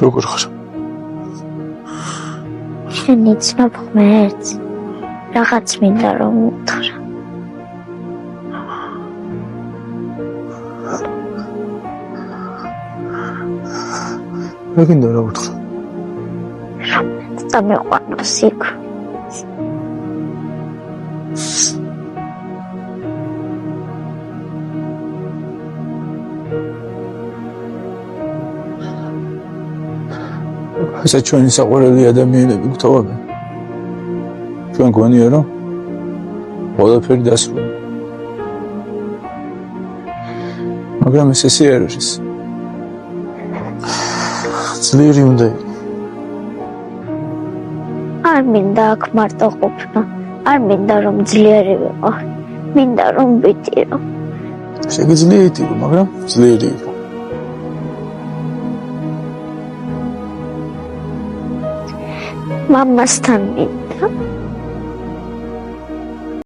როგორ ხარ? შენი ცნობ ღმერთს რაღაც მინდა რომ უთხრა. რა გინდა რა უთხრა? და მეყვანოს იქ. ასე ჩვენი საყვარელი ადამიანები გვთავაზობენ. ჩვენ გვანია რომ ყველაფერი დასრულდა. მაგრამ ეს არ არის. ძლიერი უნდა იყო. არ მინდა აქ მარტო ყოფნა. არ მინდა რომ ძლიერი ვიყო. მინდა რომ ვიტირო. შეგიძლია იტირო, მაგრამ ძლიერი იყო. მამასთან მინდა.